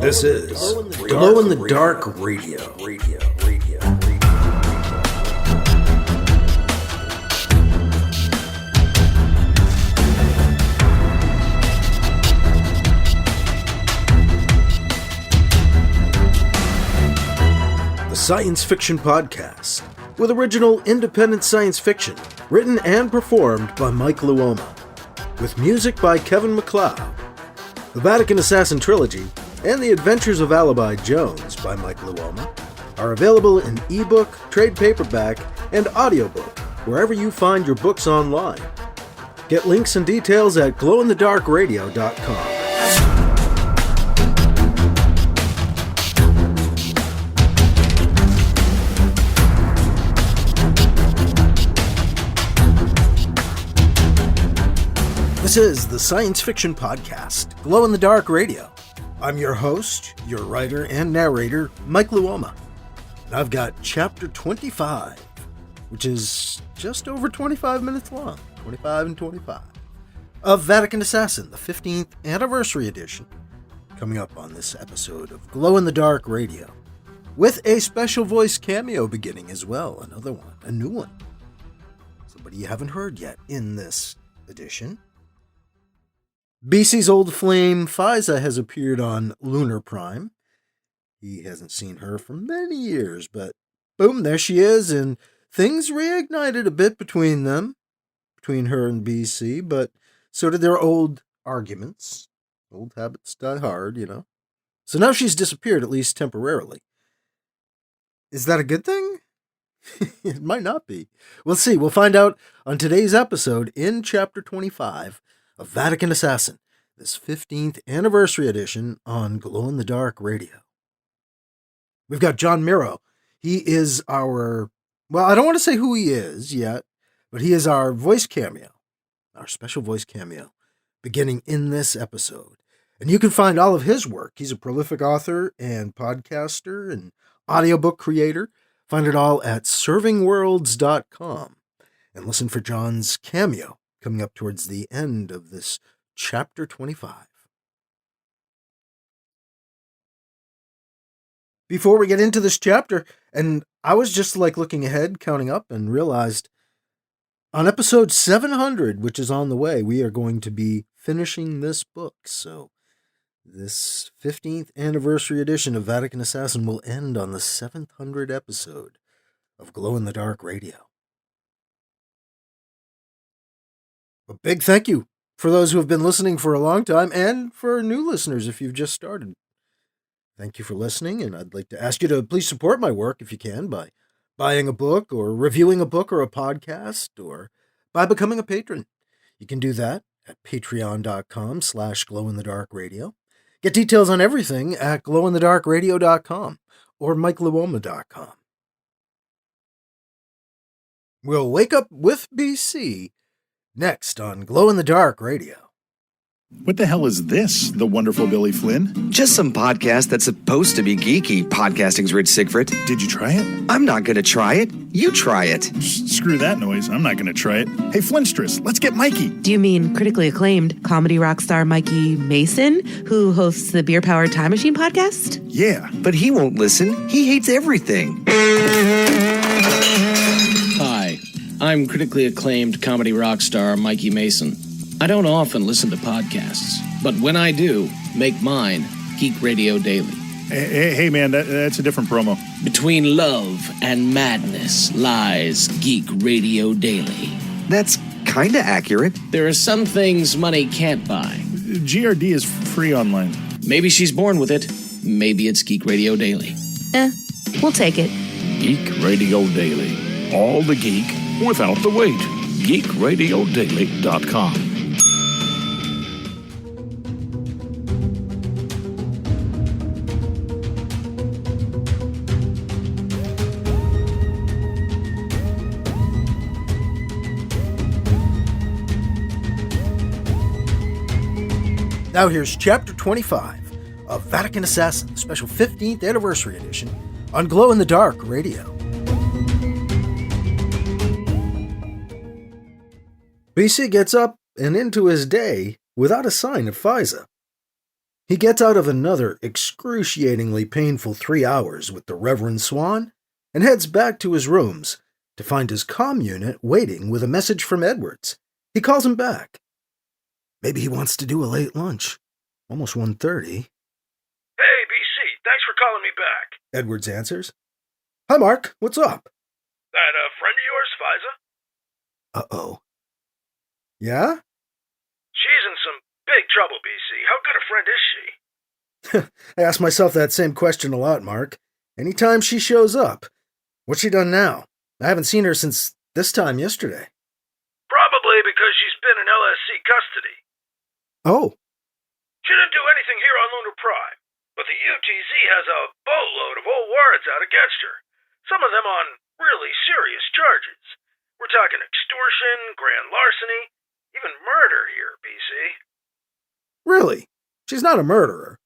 This is Glow in the Dark Radio. The science fiction podcast with original independent science fiction written and performed by Mike Luoma, with music by Kevin MacLeod. The Vatican Assassin Trilogy and The Adventures of Alibi Jones by Mike Luoma are available in ebook, trade paperback, and audiobook wherever you find your books online. Get links and details at glowinthedarkradio.com. This is the science fiction podcast, Glow in the Dark Radio. I'm your host, your writer and narrator, Mike Luoma. And I've got chapter 25, which is just over 25 minutes long, 25 and 25, of Vatican Assassin, the 15th anniversary edition, coming up on this episode of Glow in the Dark Radio, with a special voice cameo beginning as well, another one, a new one. Somebody you haven't heard yet in this edition. BC's old flame, Fiza, has appeared on Lunar Prime. He hasn't seen her for many years, but boom, there she is, and things reignited a bit between them, between her and BC, but so did their old arguments. Old habits die hard, you know. So now she's disappeared, at least temporarily. Is that a good thing? It might not be. We'll see. We'll find out on today's episode in Chapter 25 of Vatican Assassin, this 15th anniversary edition on Glow in the Dark Radio. We've got John Miro. He is our, well, I don't want to say who he is yet, but he is our voice cameo, our special voice cameo, beginning in this episode. And you can find all of his work. He's a prolific author and podcaster and audiobook creator. Find it all at servingworlds.com and listen for John's cameo coming up towards the end of this chapter 25. Before we get into this chapter, and I was just like looking ahead, counting up, and realized on episode 700, which is on the way, we are going to be finishing this book. So this 15th anniversary edition of Vatican Assassin will end on the 700th episode of Glow in the Dark Radio. A big thank you for those who have been listening for a long time, and for new listeners if you've just started. Thank you for listening, and I'd like to ask you to please support my work if you can by buying a book or reviewing a book or a podcast, or by becoming a patron. You can do that at patreon.com/glowinthedarkradio. Get details on everything at glowinthedarkradio.com or mikeluoma.com. We'll wake up with BC next on Glow in the Dark Radio. What the hell is this, the wonderful Billy Flynn? Just some podcast that's supposed to be geeky. Podcasting's Rich Siegfried. Did you try it? I'm not going to try it. You try it. Screw that noise. I'm not going to try it. Hey, Flintstress, let's get Mikey. Do you mean critically acclaimed comedy rock star Mikey Mason, who hosts the Beer Powered Time Machine podcast? Yeah. But he won't listen. He hates everything. Hi, I'm critically acclaimed comedy rock star Mikey Mason. I don't often listen to podcasts, but when I do, make mine Geek Radio Daily. Hey man, that's a different promo. Between love and madness lies Geek Radio Daily. That's kind of accurate. There are some things money can't buy. GRD is free online. Maybe she's born with it. Maybe it's Geek Radio Daily. We'll take it. Geek Radio Daily. All the geek without the wait. GeekRadioDaily.com. Now here's Chapter 25 of Vatican Assassin, special 15th anniversary edition on Glow in the Dark Radio. BC gets up and into his day without a sign of Fiza. He gets out of another excruciatingly painful 3 hours with the Reverend Swan and heads back to his rooms to find his comm unit waiting with a message from Edwards. He calls him back. Maybe he wants to do a late lunch. Almost 1:30. Hey, BC, thanks for calling me back. Edwards answers. Hi, Mark. What's up? That friend of yours, Fiza? Uh-oh. Yeah? She's in some big trouble, BC. How good a friend is she? I ask myself that same question a lot, Mark. Anytime she shows up. What's she done now? I haven't seen her since this time yesterday. Probably because she's been in LSC custody. Oh. She didn't do anything here on Lunar Prime, but the UTZ has a boatload of old warrants out against her. Some of them on really serious charges. We're talking extortion, grand larceny, even murder here, BC. Really? She's not a murderer.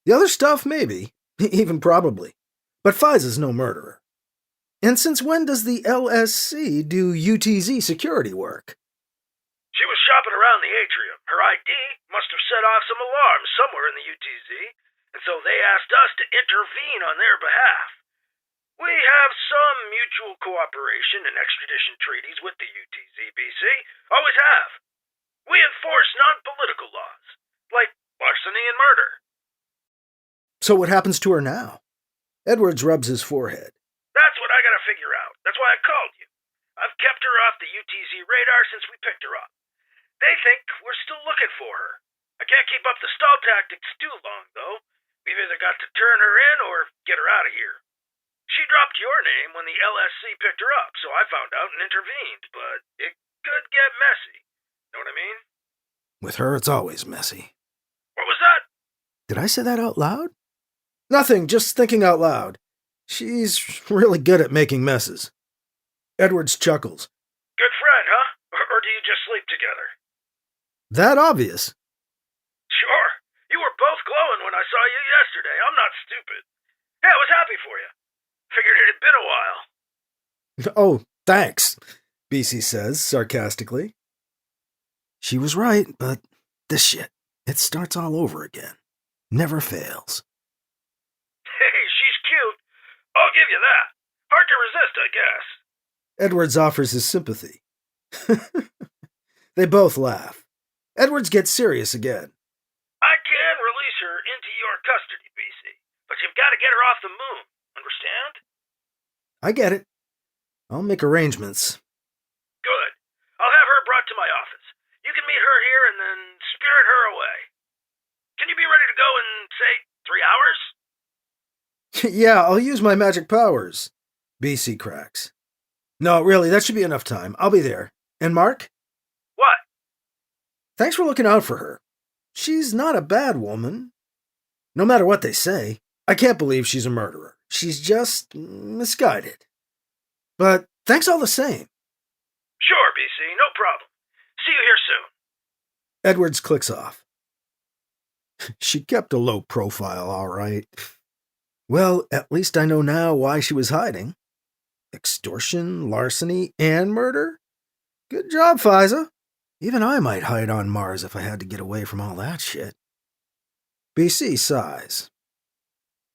The other stuff, maybe. Even probably. But Fiza's no murderer. And since when does the LSC do UTZ security work? She was shopping around the atrium. Her ID must have set off some alarms somewhere in the UTZ, and so they asked us to intervene on their behalf. We have some mutual cooperation and extradition treaties with the UTZ, BC. Always have. We enforce non-political laws, like larceny and murder. So what happens to her now? Edwards rubs his forehead. That's what I gotta figure out. That's why I called you. I've kept her off the UTZ radar since we picked her up. They think we're still looking for her. I can't keep up the stall tactics too long, though. We've either got to turn her in or get her out of here. She dropped your name when the LSC picked her up, so I found out and intervened, but it could get messy. Know what I mean? With her, it's always messy. What was that? Did I say that out loud? Nothing, just thinking out loud. She's really good at making messes. Edwards chuckles. Good friend, huh? Or do you just sleep together? That obvious. Sure. You were both glowing when I saw you yesterday. I'm not stupid. Yeah, I was happy for you. Figured it had been a while. Oh, thanks, BC says sarcastically. She was right, but this shit, it starts all over again. Never fails. Hey, she's cute. I'll give you that. Hard to resist, I guess. Edwards offers his sympathy. They both laugh. Edwards gets serious again. I can release her into your custody, BC, but you've got to get her off the moon. Understand? I get it. I'll make arrangements. Good. I'll have her brought to my office. You can meet her here and then spirit her away. Can you be ready to go in, say, 3 hours? Yeah, I'll use my magic powers. BC cracks. No, really, that should be enough time. I'll be there. And Mark? What? Thanks for looking out for her. She's not a bad woman. No matter what they say, I can't believe she's a murderer. She's just misguided. But thanks all the same. Sure, BC, no problem. See you here soon. Edwards clicks off. She kept a low profile, all right. Well, at least I know now why she was hiding. Extortion, larceny, and murder? Good job, Fiza. Even I might hide on Mars if I had to get away from all that shit. BC sighs.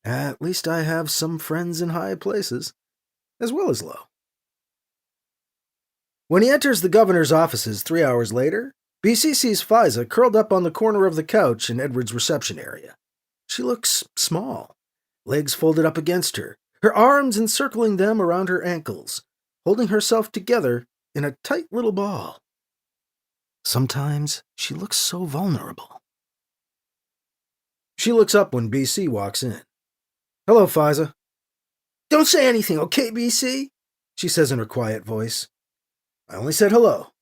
At least I have some friends in high places, as well as low. When he enters the governor's offices 3 hours later, BC sees Fiza curled up on the corner of the couch in Edward's reception area. She looks small, legs folded up against her, her arms encircling them around her ankles, holding herself together in a tight little ball. Sometimes she looks so vulnerable. She looks up when BC walks in. Hello, Fiza. Don't say anything, okay, BC? She says in her quiet voice. I only said hello.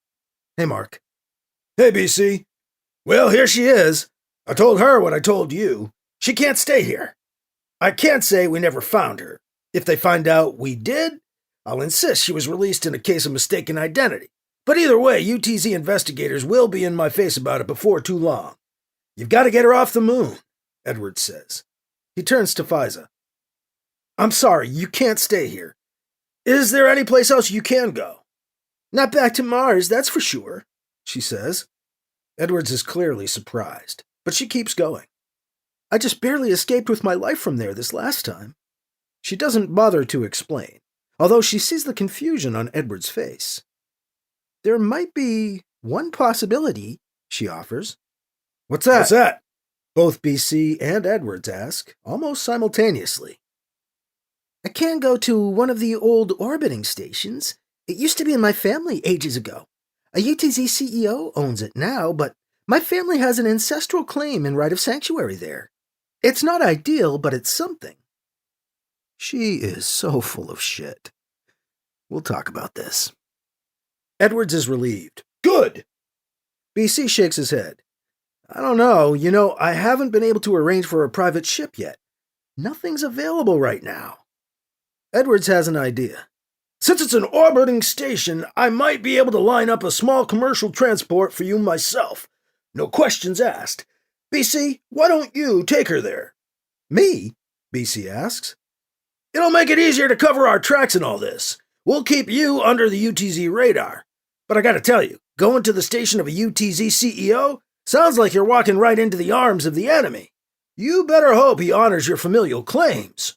Hey, Mark. Hey, BC. Well, here she is. I told her what I told you. She can't stay here. I can't say we never found her. If they find out we did, I'll insist she was released in a case of mistaken identity. But either way, UTZ investigators will be in my face about it before too long. You've got to get her off the moon, Edwards says. He turns to Fiza. I'm sorry, you can't stay here. Is there any place else you can go? Not back to Mars, that's for sure, she says. Edwards is clearly surprised, but she keeps going. I just barely escaped with my life from there this last time." She doesn't bother to explain, although she sees the confusion on Edward's face. "There might be one possibility," she offers. "What's that?" What's that? Both BC and Edwards ask, almost simultaneously. "I can go to one of the old orbiting stations. It used to be in my family ages ago. A UTZ CEO owns it now, but my family has an ancestral claim and right of sanctuary there. It's not ideal, but it's something." She is so full of shit. "We'll talk about this." Edwards is relieved. "Good." BC shakes his head. "I don't know. I haven't been able to arrange for a private ship yet. Nothing's available right now." Edwards has an idea. "Since it's an orbiting station, I might be able to line up a small commercial transport for you myself. No questions asked. BC, why don't you take her there?" "Me?" BC asks. "It'll make it easier to cover our tracks in all this. We'll keep you under the UTZ radar. But I gotta tell you, going to the station of a UTZ CEO sounds like you're walking right into the arms of the enemy. You better hope he honors your familial claims."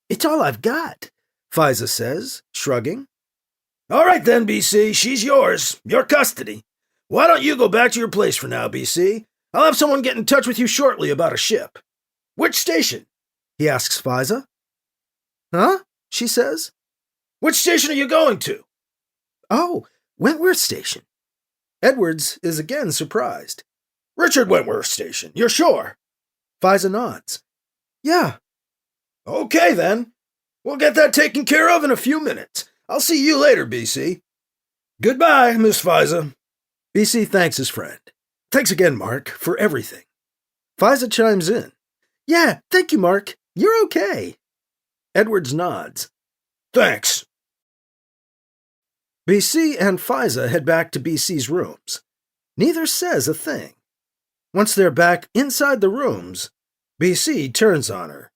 "It's all I've got," Fiza says, shrugging. "All right then, BC, she's yours. Your custody. Why don't you go back to your place for now, BC? I'll have someone get in touch with you shortly about a ship." "Which station?" he asks Fiza. "Huh?" she says. "Which station are you going to?" "Oh, Wentworth Station." Edwards is again surprised. "Richard Wentworth Station, you're sure?" Fiza nods. "Yeah." "Okay then. We'll get that taken care of in a few minutes. I'll see you later, BC." "Goodbye, Miss Fiza." BC thanks his friend. "Thanks again, Mark, for everything." Fiza chimes in. "Yeah, thank you, Mark. You're okay." Edwards nods. "Thanks." BC and Fiza head back to BC's rooms. Neither says a thing. Once they're back inside the rooms, BC turns on her.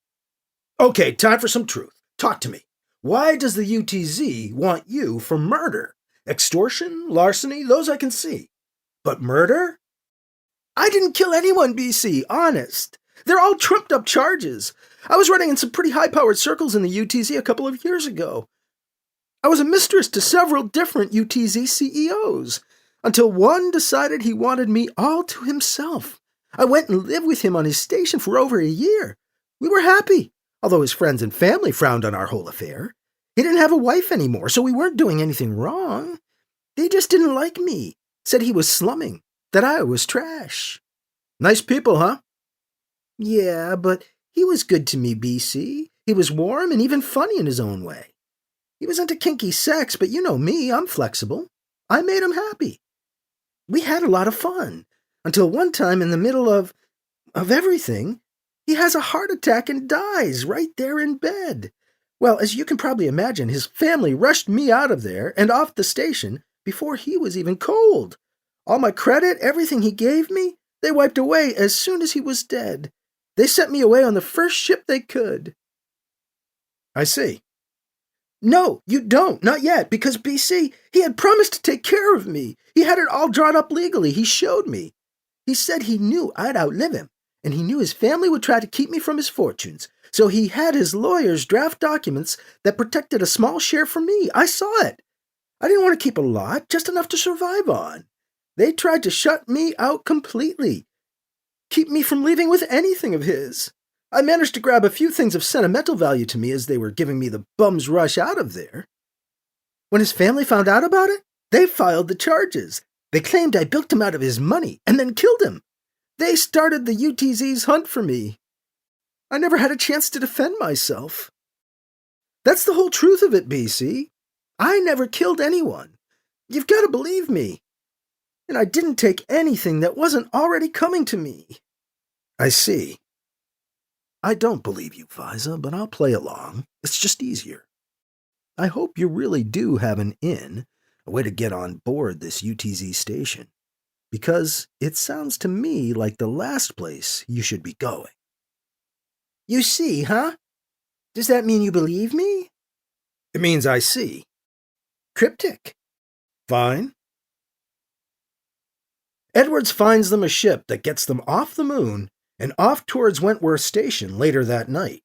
"Okay, time for some truth. Talk to me. Why does the UTZ want you for murder? Extortion, larceny, those I can see. But murder?" "I didn't kill anyone, BC, honest. They're all trumped up charges. I was running in some pretty high-powered circles in the UTZ a couple of years ago. I was a mistress to several different UTZ CEOs, until one decided he wanted me all to himself. I went and lived with him on his station for over a year. We were happy, although his friends and family frowned on our whole affair. He didn't have a wife anymore, so we weren't doing anything wrong. They just didn't like me, said he was slumming, that I was trash." "Nice people, huh?" "Yeah, but he was good to me, BC. He was warm and even funny in his own way. He was into kinky sex, but you know me, I'm flexible. I made him happy. We had a lot of fun, until one time in the middle of everything, he has a heart attack and dies right there in bed. Well, as you can probably imagine, his family rushed me out of there and off the station before he was even cold. All my credit, everything he gave me, they wiped away as soon as he was dead. They sent me away on the first ship they could." "I see." "No, you don't, not yet, because BC, he had promised to take care of me. He had it all drawn up legally, he showed me. He said he knew I'd outlive him, and he knew his family would try to keep me from his fortunes, so he had his lawyers draft documents that protected a small share for me. I saw it. I didn't want to keep a lot, just enough to survive on. They tried to shut me out completely, keep me from leaving with anything of his. I managed to grab a few things of sentimental value to me as they were giving me the bum's rush out of there. When his family found out about it, they filed the charges. They claimed I bilked him out of his money and then killed him. They started the UTZ's hunt for me. I never had a chance to defend myself. That's the whole truth of it, BC. I never killed anyone. You've got to believe me. And I didn't take anything that wasn't already coming to me." "I see. I don't believe you, Fiza, but I'll play along. It's just easier. I hope you really do have an in, a way to get on board this UTZ station, because it sounds to me like the last place you should be going." "You see, huh? Does that mean you believe me?" "It means I see." "Cryptic." "Fine." Edwards finds them a ship that gets them off the moon and off towards Wentworth Station later that night.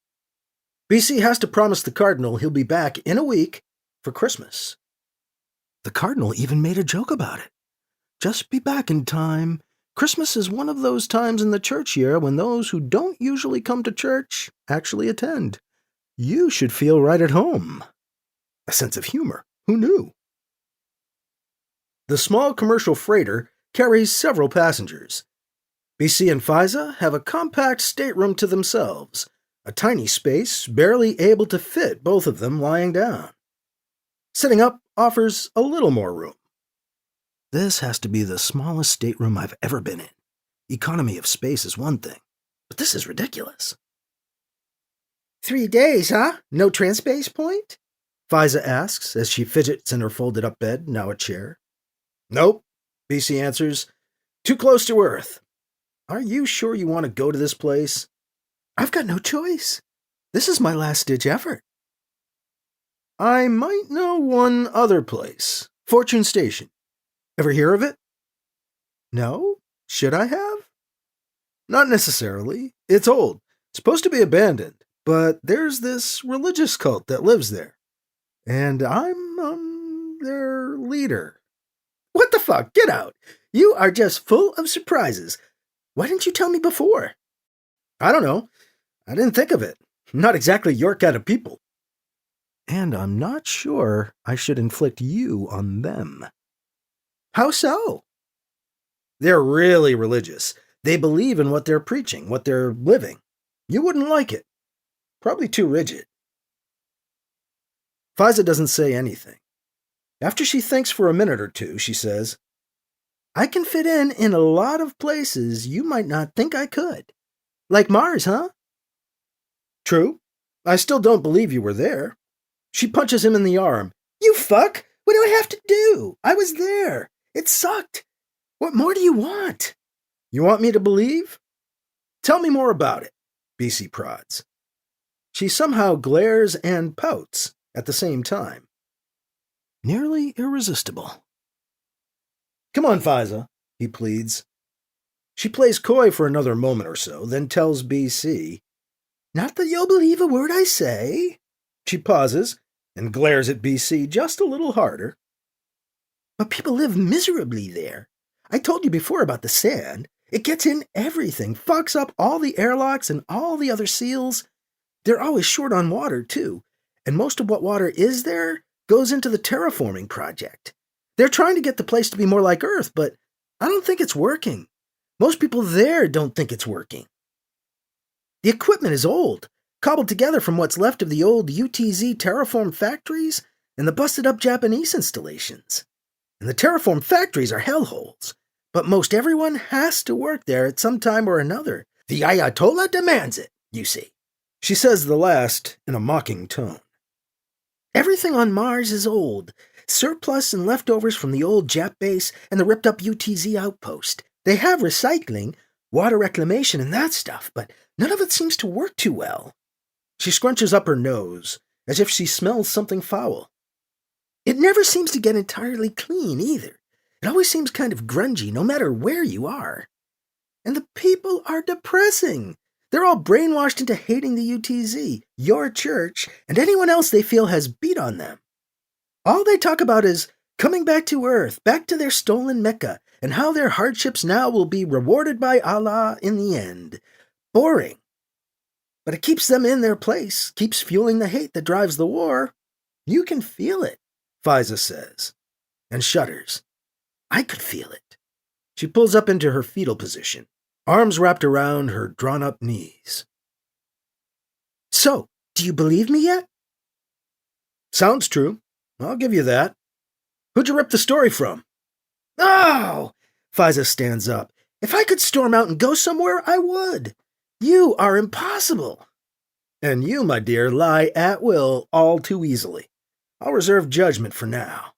BC has to promise the Cardinal he'll be back in a week for Christmas. The Cardinal even made a joke about it. Just be back in time. Christmas is one of those times in the church year when those who don't usually come to church actually attend. You should feel right at home. A sense of humor. Who knew? The small commercial freighter carries several passengers. BC and Fiza have a compact stateroom to themselves, a tiny space barely able to fit both of them lying down. Sitting up offers a little more room. This has to be the smallest stateroom I've ever been in. Economy of space is one thing, but this is ridiculous. 3 days, huh? No transpace point? Fiza asks as she fidgets in her folded-up bed, now a chair. Nope, BC answers. Too close to Earth. Are you sure you want to go to this place? I've got no choice. This is my last-ditch effort. I might know one other place. Fortune Station. Ever hear of it? No? Should I have? Not necessarily. It's old. It's supposed to be abandoned. But there's this religious cult that lives there. And I'm their leader. What the fuck? Get out. You are just full of surprises. Why didn't you tell me before? I don't know. I didn't think of it. Not exactly your kind of people. And I'm not sure I should inflict you on them. How so? They're really religious. They believe in what they're preaching, what they're living. You wouldn't like it. Probably too rigid. Fiza doesn't say anything. After she thinks for a minute or two, she says, I can fit in a lot of places you might not think I could. Like Mars, huh? True. I still don't believe you were there. She punches him in the arm. You fuck! What do I have to do? I was there. It sucked. What more do you want? You want me to believe? Tell me more about it, BC prods. She somehow glares and pouts at the same time. Nearly irresistible. Come on, Fiza, he pleads. She plays coy for another moment or so, then tells BC, Not that you'll believe a word I say. She pauses and glares at BC just a little harder. But people live miserably there. I told you before about the sand. It gets in everything, fucks up all the airlocks and all the other seals. They're always short on water, too. And most of what water is there goes into the terraforming project. They're trying to get the place to be more like Earth, but I don't think it's working. Most people there don't think it's working. The equipment is old, cobbled together from what's left of the old UTZ terraform factories and the busted-up Japanese installations. And the terraform factories are hellholes, but most everyone has to work there at some time or another. The Ayatollah demands it, you see. She says the last in a mocking tone. Everything on Mars is old, surplus and leftovers from the old Jap base and the ripped-up UTZ outpost. They have recycling, water reclamation, and that stuff, but none of it seems to work too well. She scrunches up her nose, as if she smells something foul. It never seems to get entirely clean, either. It always seems kind of grungy, no matter where you are. And the people are depressing. They're all brainwashed into hating the UTZ, your church, and anyone else they feel has beat on them. All they talk about is coming back to Earth, back to their stolen Mecca, and how their hardships now will be rewarded by Allah in the end. Boring. But it keeps them in their place, keeps fueling the hate that drives the war. You can feel it, Fiza says, and shudders. I could feel it. She pulls up into her fetal position, arms wrapped around her drawn-up knees. So, do you believe me yet? Sounds true. I'll give you that. Who'd you rip the story from? Oh! Fiza stands up. If I could storm out and go somewhere, I would. You are impossible. And you, my dear, lie at will all too easily. I'll reserve judgment for now.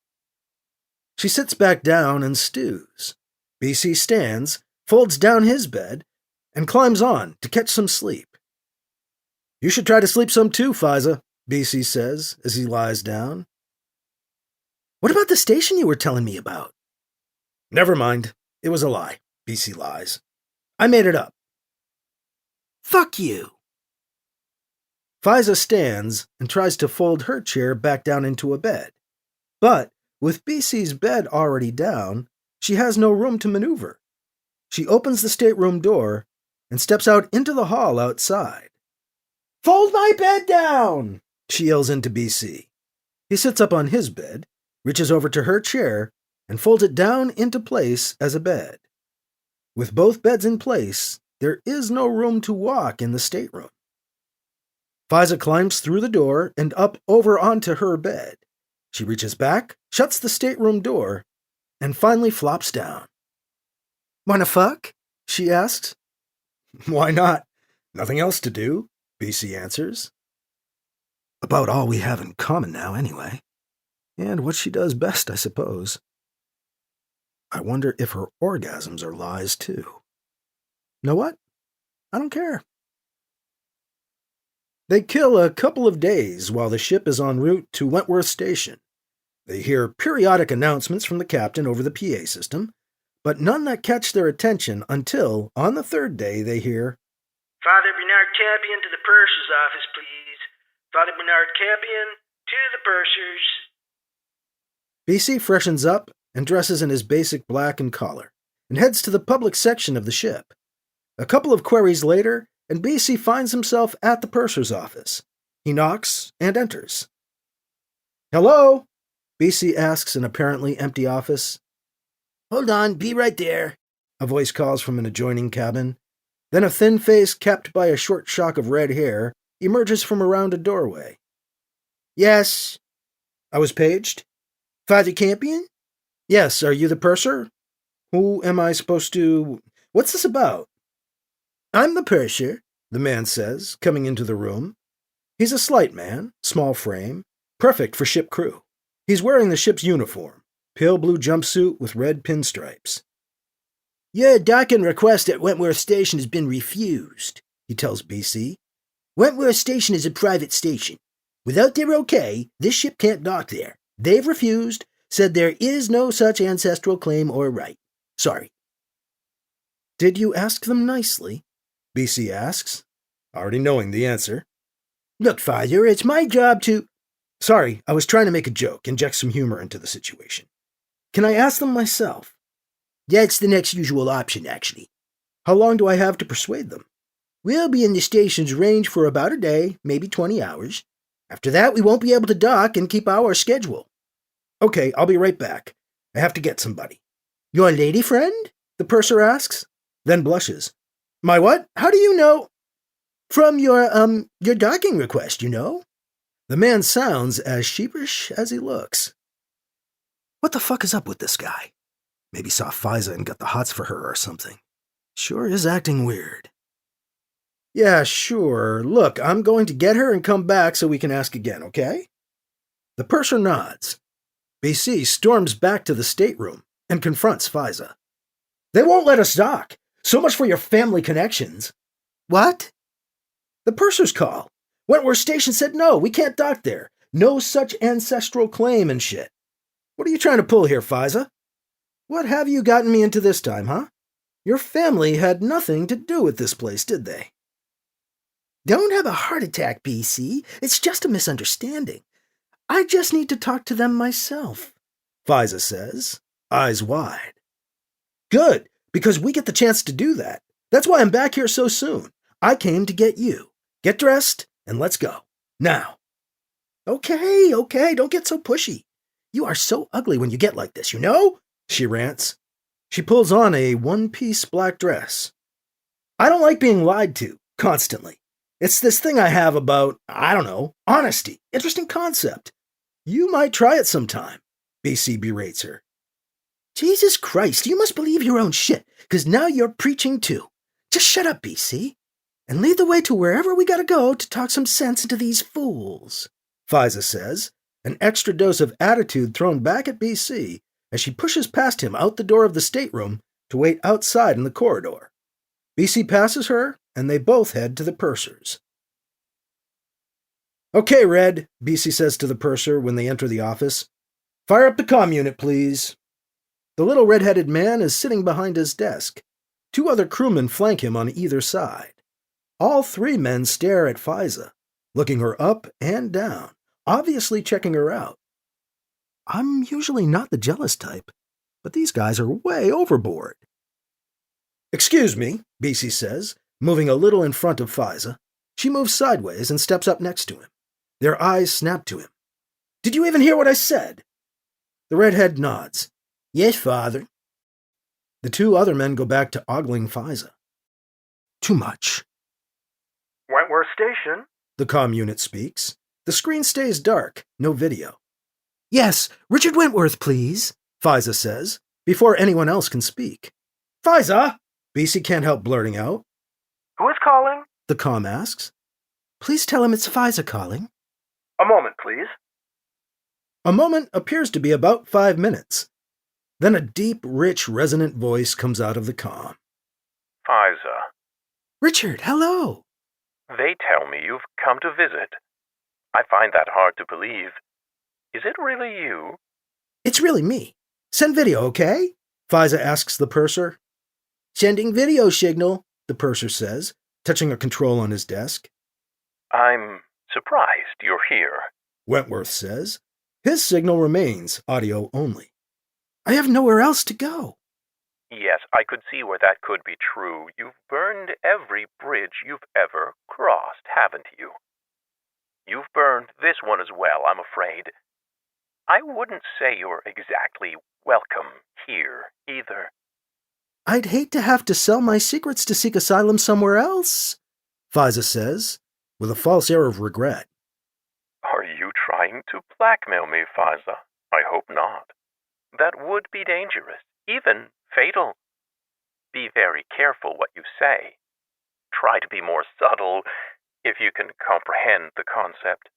She sits back down and stews. BC stands, folds down his bed, and climbs on to catch some sleep. You should try to sleep some too, Fiza, BC says as he lies down. What about the station you were telling me about? Never mind. It was a lie, BC lies. I made it up. Fuck you. Fiza stands and tries to fold her chair back down into a bed. But with BC's bed already down, she has no room to maneuver. She opens the stateroom door and steps out into the hall outside. Fold my bed down, she yells into BC. He sits up on his bed, reaches over to her chair, and folds it down into place as a bed. With both beds in place, there is no room to walk in the stateroom. Fiza climbs through the door and up over onto her bed. She reaches back, shuts the stateroom door, and finally flops down. Wanna fuck? She asks. Why not? Nothing else to do, BC answers. About all we have in common now, anyway. And what she does best, I suppose. I wonder if her orgasms are lies, too. Know what? I don't care. They kill a couple of days while the ship is en route to Wentworth Station. They hear periodic announcements from the captain over the PA system, but none that catch their attention until, on the third day, they hear, Father Bernard Campion to the purser's office, please. Father Bernard Campion to the purser's. BC freshens up and dresses in his basic black and collar, and heads to the public section of the ship. A couple of queries later, and BC finds himself at the purser's office. He knocks and enters. Hello? BC asks an apparently empty office. Hold on, be right there, a voice calls from an adjoining cabin. Then a thin face capped by a short shock of red hair emerges from around a doorway. Yes. I was paged. Father Campion? Yes, are you the purser? Who am I supposed to... What's this about? I'm the purser, the man says, coming into the room. He's a slight man, small frame, perfect for ship crew. He's wearing the ship's uniform, pale blue jumpsuit with red pinstripes. Your docking request at Wentworth Station has been refused, he tells BC. Wentworth Station is a private station. Without their okay, this ship can't dock there. They've refused, said there is no such ancestral claim or right. Sorry. Did you ask them nicely? BC asks, already knowing the answer. Look, Father, it's my job to... Sorry, I was trying to make a joke, inject some humor into the situation. Can I ask them myself? That's the next usual option, actually. How long do I have to persuade them? We'll be in the station's range for about a day, maybe 20 hours. After that, we won't be able to dock and keep our schedule. Okay, I'll be right back. I have to get somebody. Your lady friend? The purser asks, then blushes. My what? How do you know? From your docking request, you know. The man sounds as sheepish as he looks. What the fuck is up with this guy? Maybe saw Fiza and got the hots for her or something. Sure is acting weird. Yeah, sure. Look, I'm going to get her and come back so we can ask again, okay? The purser nods. BC storms back to the stateroom and confronts Fiza. They won't let us dock. So much for your family connections. What? The purser's call. Wentworth Station said no, we can't dock there. No such ancestral claim and shit. What are you trying to pull here, Fiza? What have you gotten me into this time, huh? Your family had nothing to do with this place, did they? Don't have a heart attack, BC. It's just a misunderstanding. I just need to talk to them myself, Fiza says, eyes wide. Good, because we get the chance to do that. That's why I'm back here so soon. I came to get you. Get dressed and let's go. Now. Okay, don't get so pushy. You are so ugly when you get like this, you know? She rants. She pulls on a one-piece black dress. I don't like being lied to, constantly. It's this thing I have about, I don't know, honesty. Interesting concept. You might try it sometime, BC berates her. Jesus Christ, you must believe your own shit, because now you're preaching too. Just shut up, BC, and lead the way to wherever we gotta go to talk some sense into these fools, Fiza says, an extra dose of attitude thrown back at BC as she pushes past him out the door of the stateroom to wait outside in the corridor. BC passes her, and they both head to the purser's. Okay, Red, BC says to the purser when they enter the office. Fire up the comm unit, please. The little red-headed man is sitting behind his desk. Two other crewmen flank him on either side. All three men stare at Faiza, looking her up and down, obviously checking her out. I'm usually not the jealous type, but these guys are way overboard. Excuse me, BC says, moving a little in front of Faiza. She moves sideways and steps up next to him. Their eyes snap to him. Did you even hear what I said? The redhead nods. Yes, father. The two other men go back to ogling Faiza. Too much. Wentworth Station? The comm unit speaks. The screen stays dark, no video. Yes, Richard Wentworth, please, Faiza says, before anyone else can speak. Faiza! BC can't help blurting out. Who is calling? The comm asks. Please tell him it's Faiza calling. A moment, please. A moment appears to be about 5 minutes. Then a deep, rich, resonant voice comes out of the comm. Faiza, Richard, hello. they tell me you've come to visit. I find that hard to believe. Is it really you? It's really me. Send video, okay? Faiza asks the purser. Sending video signal, the purser says, touching a control on his desk. I'm surprised you're here. Wentworth says. His signal remains audio only. I have nowhere else to go. Yes, I could see where that could be true. You've burned every bridge you've ever crossed, haven't you? You've burned this one as well, I'm afraid. I wouldn't say you're exactly welcome here, either. I'd hate to have to sell my secrets to seek asylum somewhere else, Faiza says, with a false air of regret. Are you trying to blackmail me, Faiza? I hope not. That would be dangerous, even fatal. Be very careful what you say. Try to be more subtle, if you can comprehend the concept.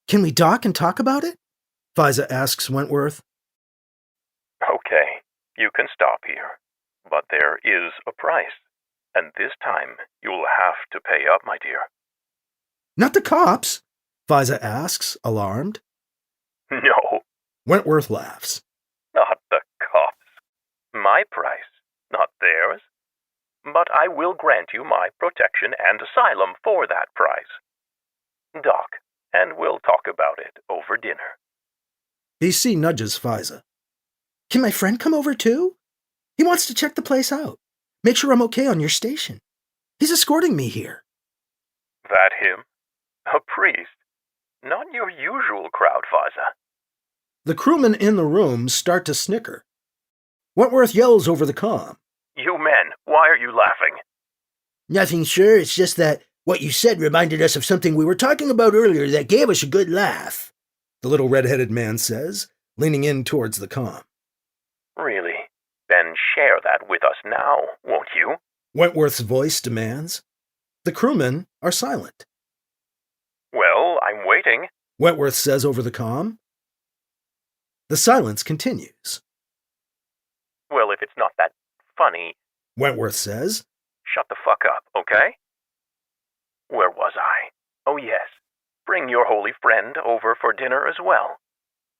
Can we dock and talk about it? Faiza asks Wentworth. Okay, you can stop here. But there is a price, and this time you'll have to pay up, my dear. Not the cops, Faiza asks, alarmed. No, Wentworth laughs. not the cops. My price, not theirs. But I will grant you my protection and asylum for that price. Doc, and we'll talk about it over dinner. BC nudges Faiza. Can my friend come over too? He wants to check the place out. Make sure I'm okay on your station. He's escorting me here. That him? A priest? Not your usual crowd, Faiza. The crewmen in the room start to snicker. Wentworth yells over the comm. You men, why are you laughing? Nothing, sir. It's just that what you said reminded us of something we were talking about earlier that gave us a good laugh, the little red-headed man says, leaning in towards the comm. Really? Then share that with us now, won't you? Wentworth's voice demands. The crewmen are silent. Well, I'm waiting. Wentworth says over the comm. The silence continues. Well, if it's not that funny, Wentworth says. shut the fuck up, okay? Where was I? Oh, yes. Bring your holy friend over for dinner as well.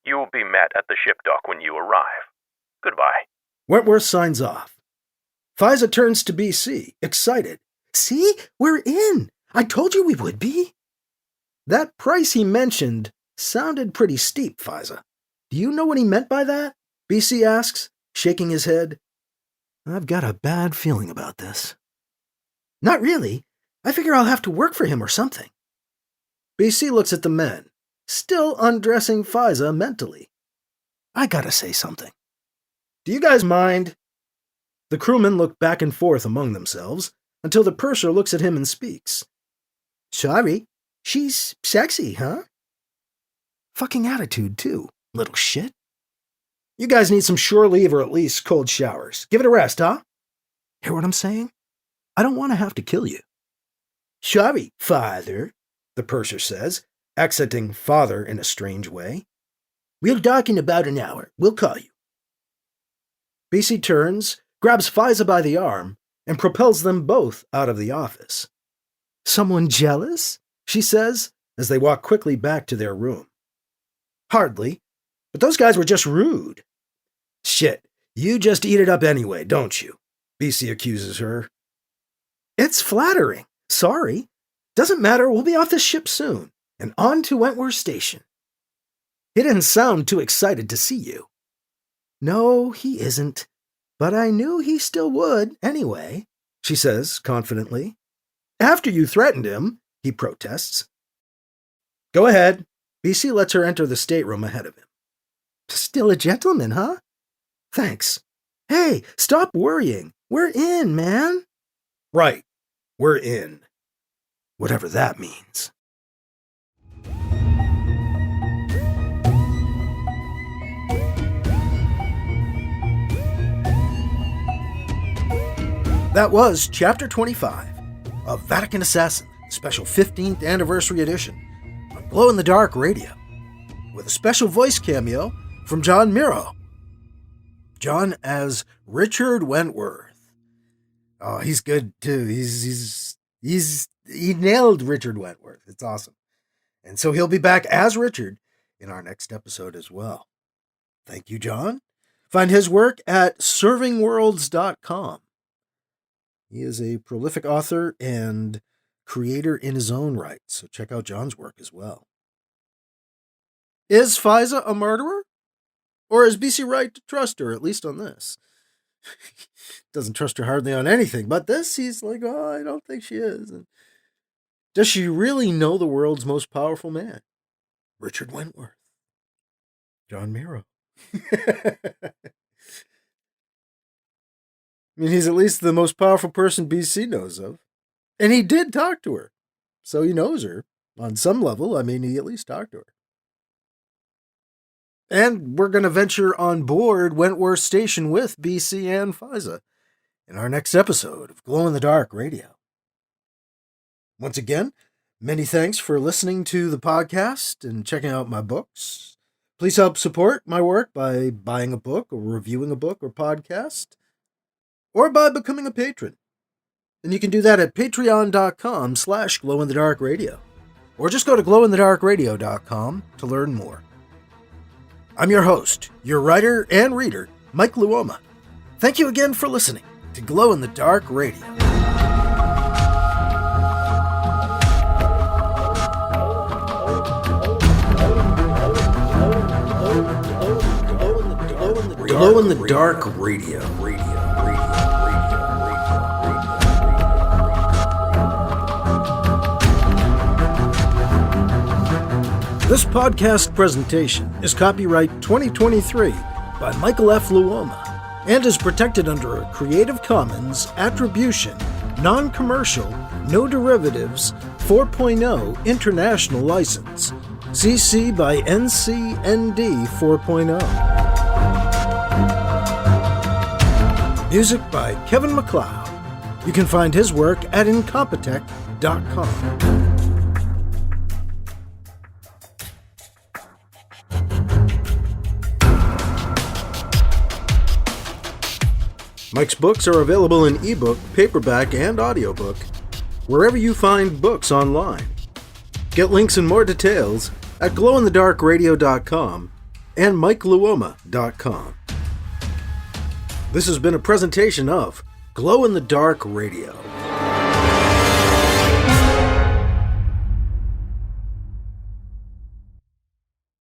You'll be met at the ship dock when you arrive. Goodbye. Wentworth signs off. Faiza turns to BC, excited. See? We're in! I told you we would be. That price he mentioned sounded pretty steep, Faiza. Do you know what he meant by that? BC asks, shaking his head. I've got a bad feeling about this. Not really. I figure I'll have to work for him or something. BC looks at the men, still undressing Faiza mentally. I gotta say something. Do you guys mind? The crewmen look back and forth among themselves until the purser looks at him and speaks. Sorry, she's sexy, huh? Fucking attitude, too, little shit. You guys need some shore leave or at least cold showers. Give it a rest, huh? Hear what I'm saying? I don't want to have to kill you. Sorry, father, the purser says, accenting father in a strange way. We'll dock in about an hour. We'll call you. BC turns, grabs Faiza by the arm, and propels them both out of the office. Someone jealous? She says, as they walk quickly back to their room. Hardly, but those guys were just rude. Shit, you just eat it up anyway, don't you? BC accuses her. It's flattering. Sorry. Doesn't matter, we'll be off this ship soon, and on to Wentworth Station. He didn't sound too excited to see you. No, he isn't, but I knew he still would, anyway, she says confidently. After you threatened him, he protests. Go ahead. BC lets her enter the stateroom ahead of him. Still a gentleman, huh? Thanks. Hey, stop worrying. We're in, man. Right. We're in. Whatever that means. That was Chapter 25 of Vatican Assassin, special 15th anniversary edition on Glow in the Dark Radio, with a special voice cameo from John Miro. John as Richard Wentworth. Oh, he's good too. He nailed Richard Wentworth. It's awesome. And so he'll be back as Richard in our next episode as well. Thank you, John. Find his work at servingworlds.com. He is a prolific author and creator in his own right, so check out John's work as well. Is Faiza a murderer? Or is BC right to trust her, at least on this? Doesn't trust her hardly on anything, but this, he's like, oh, I don't think she is. And does she really know the world's most powerful man? Richard Wentworth. John Miro. I mean, he's at least the most powerful person BC knows of. And he did talk to her. So he knows her. On some level, I mean, he at least talked to her. And we're going to venture on board Wentworth Station with BC and Faiza in our next episode of Glow in the Dark Radio. Once again, many thanks for listening to the podcast and checking out my books. Please help support my work by buying a book or reviewing a book or podcast, or by becoming a patron. And you can do that at patreon.com/glowinthedarkradio, or just go to glowinthedarkradio.com to learn more. I'm your host, your writer and reader, Mike Luoma. Thank you again for listening to Glow in the Dark Radio. Glow in the Dark Radio. This podcast presentation is copyright 2023 by Michael F. Luoma and is protected under a Creative Commons Attribution, Non-Commercial, No Derivatives 4.0 International License, CC by NC-ND 4.0. Music by Kevin MacLeod. You can find his work at Incompetech.com. Mike's books are available in ebook, paperback, and audiobook, wherever you find books online. Get links and more details at glowinthedarkradio.com and mikeluoma.com. This has been a presentation of Glow in the Dark Radio.